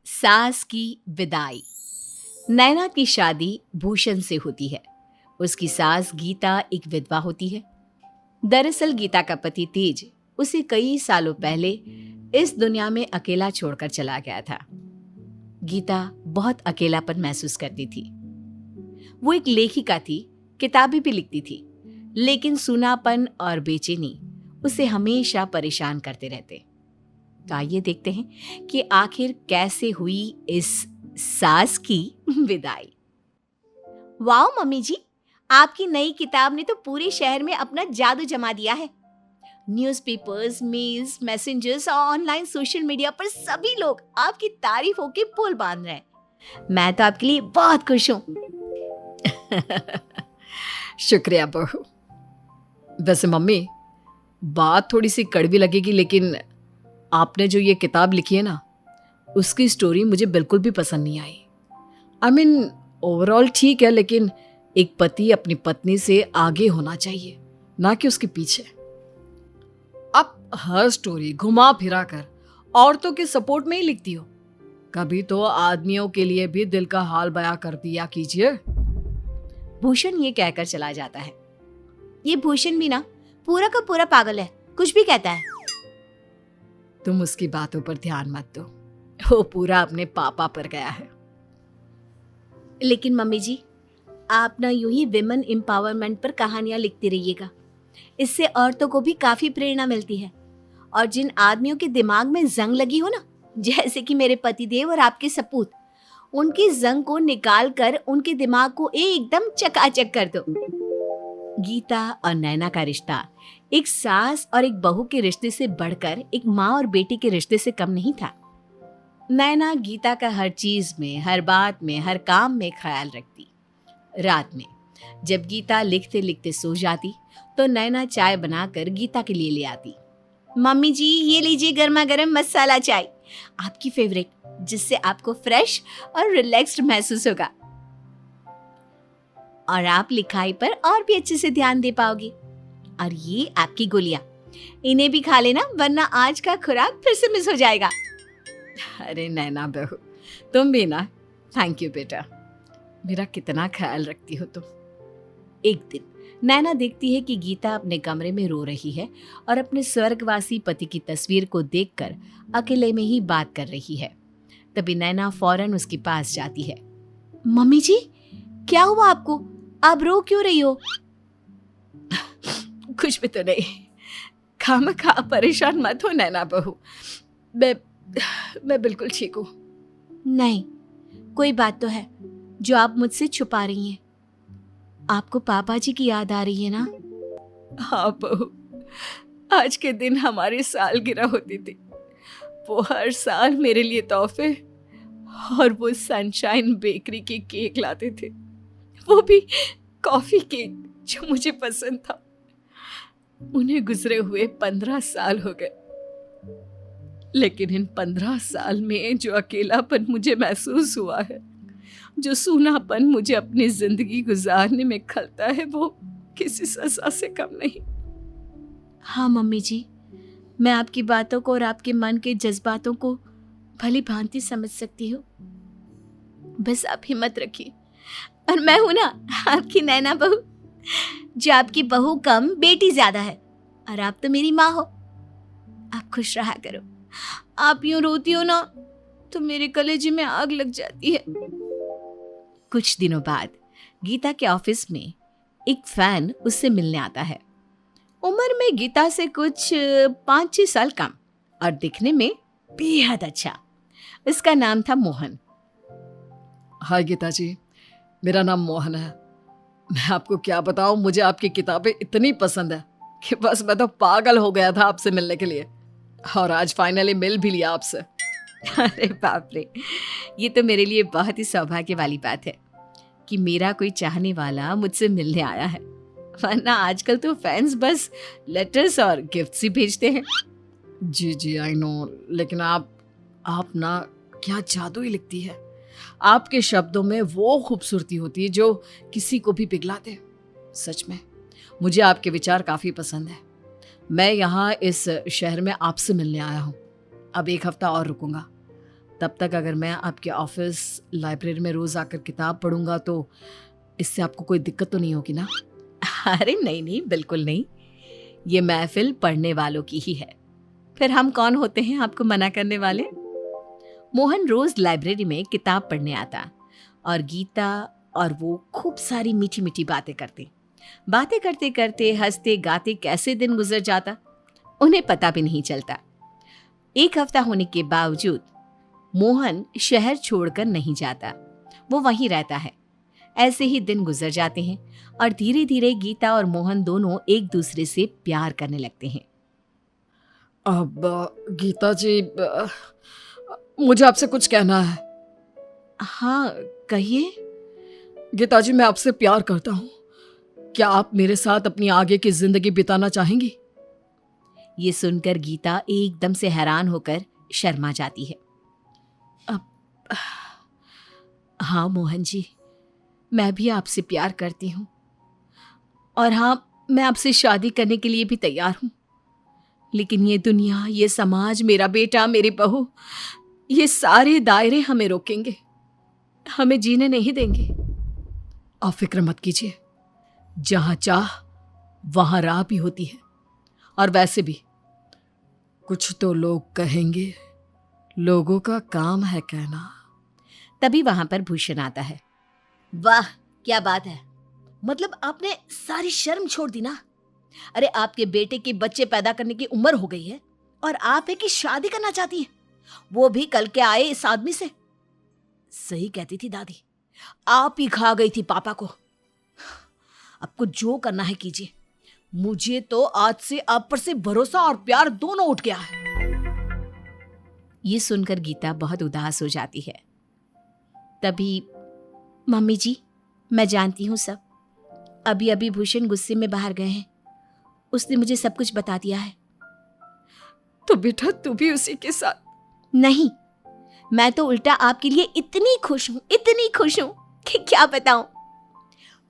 सास की विदाई। नैना की शादी भूषण से होती है। उसकी सास गीता एक विधवा होती है। दरअसल गीता का पति तेज उसे कई सालों पहले इस दुनिया में अकेला छोड़कर चला गया था। गीता बहुत अकेलापन महसूस करती थी। वो एक लेखिका थी, किताबें भी लिखती थी, लेकिन सूनापन और बेचैनी उसे हमेशा परेशान करते रहते। तो आइए देखते हैं कि आखिर कैसे हुई इस सास की विदाई। वाओ मम्मी जी, आपकी नई किताब ने तो पूरे शहर में अपना जादू जमा दिया है। न्यूज़पेपर्स, मेल्स, मैसेंजर्स और ऑनलाइन सोशल मीडिया पर सभी लोग आपकी तारीफों के पुल बांध रहे हैं। मैं तो आपके लिए बहुत खुश हूँ। शुक्रिया बहू। वैसे मम्मी, बात थोड़ी सी कड़वी लगेगी, लेकिन आपने जो ये किताब लिखी है ना, उसकी स्टोरी मुझे बिल्कुल भी पसंद नहीं आई। ओवरऑल ठीक है, लेकिन एक पति अपनी पत्नी से आगे होना चाहिए, ना कि उसके पीछे। आप हर स्टोरी घुमा फिरा कर औरतों के सपोर्ट में ही लिखती हो। कभी तो आदमियों के लिए भी दिल का हाल बयां कर दिया कीजिए। भूषण ये कहकर चला जाता है। ये भूषण भी ना पूरा का पूरा पागल है, कुछ भी कहता है। तुम उसकी बातों पर ध्यान मत दो, वो पूरा अपने पापा पर गया है। लेकिन मम्मी जी, आप ना यूं ही विमेन एम्पावरमेंट पर कहानियां लिखती रहिएगा। इससे औरतों को भी काफी प्रेरणा मिलती है। और जिन आदमियों के दिमाग में जंग लगी हो ना, जैसे कि मेरे पतिदेव और आपके सपूत, उनकी जंग को निकाल कर उनके दिमाग को एकदम चकाचक कर दो। गीता और नैना का रिश्ता एक सास और एक बहू के रिश्ते से बढ़कर एक माँ और बेटी के रिश्ते से कम नहीं था। नैना गीता का हर चीज में, हर बात में, हर काम में ख्याल रखती। रात में जब गीता लिखते लिखते सो जाती तो नैना चाय बनाकर गीता के लिए ले आती। मम्मी जी, ये लीजिए गर्मा गर्म मसाला चाय, आपकी फेवरेट, जिससे आपको फ्रेश और रिलैक्स्ड महसूस होगा और आप लिखाई पर और भी अच्छे से ध्यान दे पाओगे। और ये आपकी गोलियां, इन्हें भी खा लेना, वरना आज का खुराक फिर से मिस हो जाएगा। अरे नैना बहू, तुम भी ना। थैंक यू बेटा, मेरा कितना ख्याल रखती हो तुम। एक दिन नैना देखती है कि गीता अपने कमरे में रो रही है और अपने स्वर्गवासी पति की तस्वीर को देखकर अकेले में ही बात कर रही है। तभी नैना फौरन उसके पास जाती है। मम्मी जी, क्या हुआ आपको? आप रो क्यों रही हो? कुछ भी तो नहीं, खामखा परेशान मत हो नैना बहू। मैं बिल्कुल ठीक हूँ। नहीं, कोई बात तो है जो आप मुझसे छुपा रही हैं। आपको पापा जी की याद आ रही है ना? हाँ बहू, आज के दिन हमारी सालगिरह होती थी। वो हर साल मेरे लिए तोहफे और वो सनशाइन बेकरी के केक लाते थे, वो भी कॉफी केक जो मुझे पसंद था। उन्हें गुजरे हुए 15 साल हो गए, लेकिन इन 15 साल में जो अकेलापन मुझे महसूस हुआ है, जो सूनापन मुझे अपनी जिंदगी गुजारने में खलता है, वो किसी सजा से कम नहीं। हाँ मम्मी जी, मैं आपकी बातों को और आपके मन के जज्बातों को भली भांति समझ सकती हूँ। बस आप हिम्मत रखिए। और मैं हूं ना आपकी नैना बहू, जो आपकी बहू कम बेटी ज्यादा है, और आप तो मेरी माँ हो। आप खुश रहा करो। आप यूं रोती हो ना तो मेरे कलेजे में आग लग जाती है। कुछ दिनों बाद गीता के ऑफिस में एक फैन उससे मिलने आता है। उम्र में गीता से कुछ 5-6 साल कम और दिखने में बेहद अच्छा। उसका नाम था मोहन। हाय गीता जी, मेरा नाम मोहन है। मैं आपको क्या बताऊं, मुझे आपकी किताबें इतनी पसंद है कि बस मैं तो पागल हो गया था आपसे मिलने के लिए, और आज फाइनली मिल भी लिया आपसे। अरे बाप रे, ये तो मेरे लिए बहुत ही सौभाग्य वाली बात है कि मेरा कोई चाहने वाला मुझसे मिलने आया है, वरना आजकल तो फैंस बस लेटर्स और गिफ्ट्स ही भेजते हैं। जी आई नो, लेकिन आप ना क्या जादू ही लिखती है। आपके शब्दों में वो खूबसूरती होती है जो किसी को भी पिघला दे। सच में मुझे आपके विचार काफ़ी पसंद है। मैं यहाँ इस शहर में आपसे मिलने आया हूँ। अब 1 हफ्ता और रुकूंगा। तब तक अगर मैं आपके ऑफिस लाइब्रेरी में रोज आकर किताब पढ़ूंगा तो इससे आपको कोई दिक्कत तो नहीं होगी ना? अरे नहीं नहीं, बिल्कुल नहीं। ये महफिल पढ़ने वालों की ही है, फिर हम कौन होते हैं आपको मना करने वाले। मोहन रोज लाइब्रेरी में किताब पढ़ने आता और गीता और वो खूब सारी मीठी मीठी बातें करते। बातें करते करते हंसते गाते कैसे दिन गुजर जाता उन्हें पता भी नहीं चलता। एक हफ्ता होने के बावजूद मोहन शहर छोड़कर नहीं जाता, वो वहीं रहता है। ऐसे ही दिन गुजर जाते हैं और धीरे धीरे गीता और मोहन दोनों एक दूसरे से प्यार करने लगते हैं। अब गीता जी, मुझे आपसे कुछ कहना है। हाँ कहिए। गीता जी, मैं आपसे प्यार करता हूँ। क्या आप मेरे साथ अपनी आगे की जिंदगी बिताना चाहेंगी? ये सुनकर गीता एकदम से हैरान होकर शर्मा जाती है। अब हाँ मोहन जी, मैं भी आपसे प्यार करती हूँ और हाँ, मैं आपसे शादी करने के लिए भी तैयार हूँ। लेकिन ये दुनिया, ये समाज, मेरा बेटा, मेरी बहू, ये सारे दायरे हमें रोकेंगे, हमें जीने नहीं देंगे। आप फिक्र मत कीजिए, जहां चाह वहां राह भी होती है। और वैसे भी कुछ तो लोग कहेंगे, लोगों का काम है कहना। तभी वहां पर भूषण आता है। वाह क्या बात है, मतलब आपने सारी शर्म छोड़ दी ना। अरे आपके बेटे के बच्चे पैदा करने की उम्र हो गई है और आप है कि शादी करना चाहती है, वो भी कल के आए इस आदमी से। सही कहती थी दादी, आप ही खा गई थी पापा को। आपको जो करना है कीजिए, मुझे तो आज से आप पर से भरोसा और प्यार दोनों उठ गया है। ये सुनकर गीता बहुत उदास हो जाती है। तभी मम्मी जी, मैं जानती हूँ सब। अभी अभी भूषण गुस्से में बाहर गए हैं, उसने मुझे सब कुछ बता दिया है। तो बेटा तू भी उसी के साथ? नहीं, मैं तो उल्टा आपके लिए इतनी खुश हूँ, इतनी खुश हूँ कि क्या बताऊं।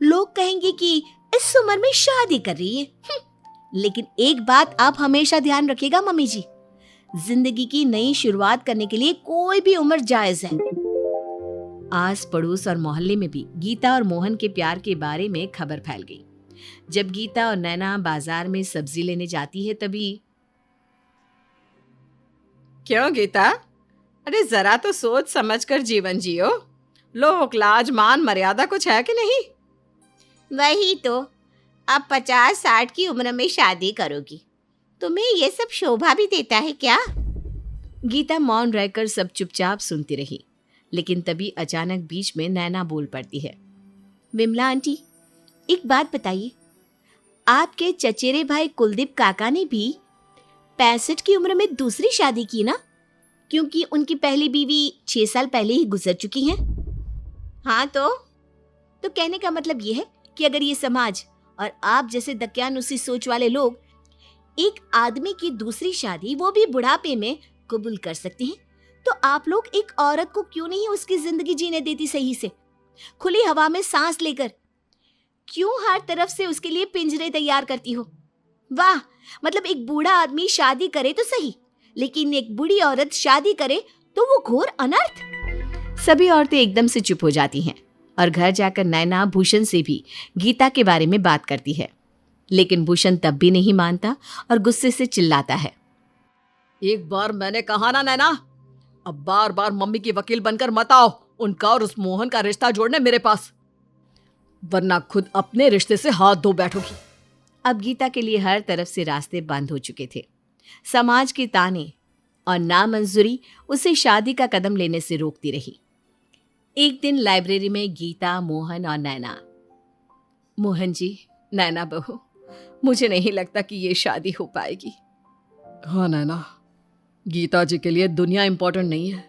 लोग कहेंगे कि इस उम्र में शादी कर रही है। लेकिन एक बात आप हमेशा ध्यान रखिएगा मम्मी जी, जिंदगी की नई शुरुआत करने के लिए कोई भी उम्र जायज है। आस पड़ोस और मोहल्ले में भी गीता और मोहन के प्यार के बारे में खबर फैल गई। जब गीता और नैना बाजार में सब्जी लेने जाती है तभी। क्यों गीता? अरे जरा तो सोच समझ कर जीवन जियो। लोक लाज मान मर्यादा कुछ है कि नहीं? वही तो, अब 50-60 की उम्र में शादी करोगी, तुम्हें ये सब शोभा भी देता है क्या? गीता मौन रहकर सब चुपचाप सुनती रही, लेकिन तभी अचानक बीच में नैना बोल पड़ती है। विमला आंटी, एक बात बताइए, आपके चचेरे भाई कुलदीप काका ने भी 65 की उम्र में दूसरी शादी की ना? क्योंकि उनकी पहली बीवी 6 साल पहले ही गुजर चुकी है। हाँ तो कहने का मतलब ये है कि अगर ये समाज और आप जैसे दकियानुसी सोच वाले लोग एक आदमी की दूसरी शादी, वो भी बुढ़ापे में, कबूल कर सकते हैं, तो आप लोग एक औरत को क्यों नहीं उसकी जिंदगी जीने देती सही से, खुली हवा में सांस लेकर? क्यों हर तरफ से उसके लिए पिंजरे तैयार करती हो? वाह, मतलब एक बूढ़ा आदमी शादी करे तो सही, लेकिन एक बूढ़ी औरत शादी करे तो वो घोर अनर्थ। सभी औरतें एकदम से चुप हो जाती हैं और घर जाकर नैना भूषण से भी गीता के बारे में बात करती है। लेकिन भूषण तब भी नहीं मानता और गुस्से से चिल्लाता है। एक बार मैंने कहा ना नैना, अब बार बार मम्मी की वकील बनकर मत आओ उनका और उस मोहन का रिश्ता जोड़ने मेरे पास, वरना खुद अपने रिश्ते से हाथ धो बैठोगी। अब गीता के लिए हर तरफ से रास्ते बंद हो चुके थे। समाज के ताने और नामंजूरी उसे शादी का कदम लेने से रोकती रही। एक दिन लाइब्रेरी में गीता, मोहन और नैना। मोहन जी, नैना बहू, मुझे नहीं लगता कि ये शादी हो पाएगी। हाँ नैना, गीता जी के लिए दुनिया इंपॉर्टेंट नहीं है,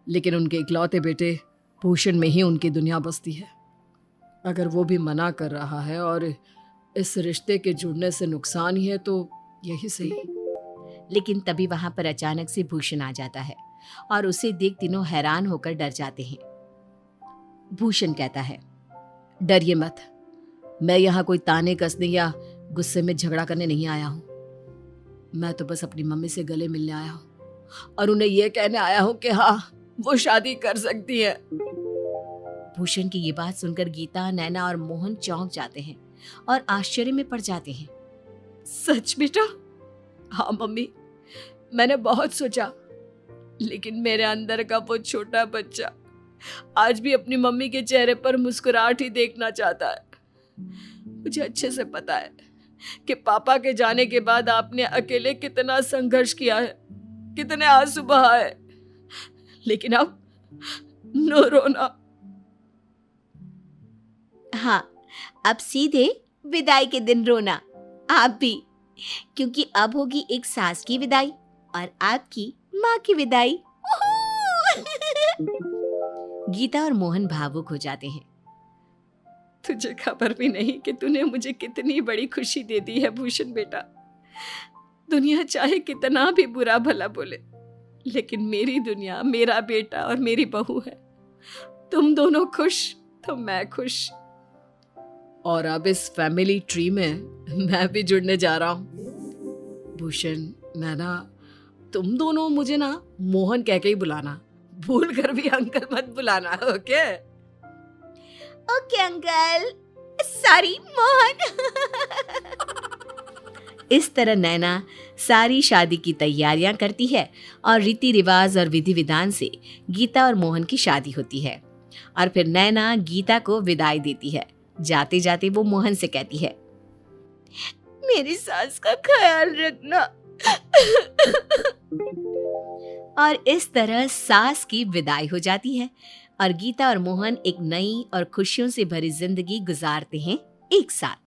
लेकिन उनके इकलौते बेटे भूषण में ही उनकी दुनिया बसती है। अगर वो भी मना कर रहा है और इस रिश्ते के जुड़ने से नुकसान ही है तो यही सही। लेकिन तभी वहां पर अचानक से भूषण आ जाता है और उसे देख तीनों हैरान होकर डर जाते हैं। भूषण कहता है, डरिए मत, मैं यहाँ कोई ताने कसने या गुस्से में झगड़ा करने नहीं आया हूँ। मैं तो बस अपनी मम्मी से गले मिलने आया हूँ और उन्हें यह कहने आया हूँ कि हाँ, वो शादी कर सकती है। भूषण की ये बात सुनकर गीता, नैना और मोहन चौंक जाते हैं और आश्चर्य में पड़ जाते हैं। सच बेटा? हाँ मम्मी, मैंने बहुत सोचा, लेकिन मेरे अंदर का वो छोटा बच्चा आज भी अपनी मम्मी के चेहरे पर मुस्कुराहट ही देखना चाहता है। मुझे अच्छे से पता है कि पापा के जाने के बाद आपने अकेले कितना संघर्ष किया है, कितने आंसू बहाए, लेकिन अब नो रोना। हाँ, अब सीधे विदाई के दिन रोना, आप भी, क्योंकि अब होगी एक सास की विदाई और आपकी माँ की विदाई। गीता और मोहन भावुक हो जाते हैं। तुझे खबर भी नहीं कि तूने मुझे कितनी बड़ी खुशी दे दी है भूषण बेटा। दुनिया चाहे कितना भी बुरा भला बोले, लेकिन मेरी दुनिया मेरा बेटा और मेरी बहू है। तुम दोनों खुश तो मैं खुश। और अब इस फैमिली ट्री में मैं भी जुड़ने जा रहा हूँ। भूषण, नैना, तुम दोनों मुझे ना मोहन कह के ही बुलाना, भूल कर भी अंकल मत बुलाना। Okay? Okay uncle, sorry Mohan. इस तरह नैना सारी शादी की तैयारियां करती है और रीति रिवाज और विधि विधान से गीता और मोहन की शादी होती है। और फिर नैना गीता को विदाई देती है। जाते जाते वो मोहन से कहती है, मेरी सास का ख्याल रखना। और इस तरह सास की विदाई हो जाती है और गीता और मोहन एक नई और खुशियों से भरी जिंदगी गुजारते हैं एक साथ।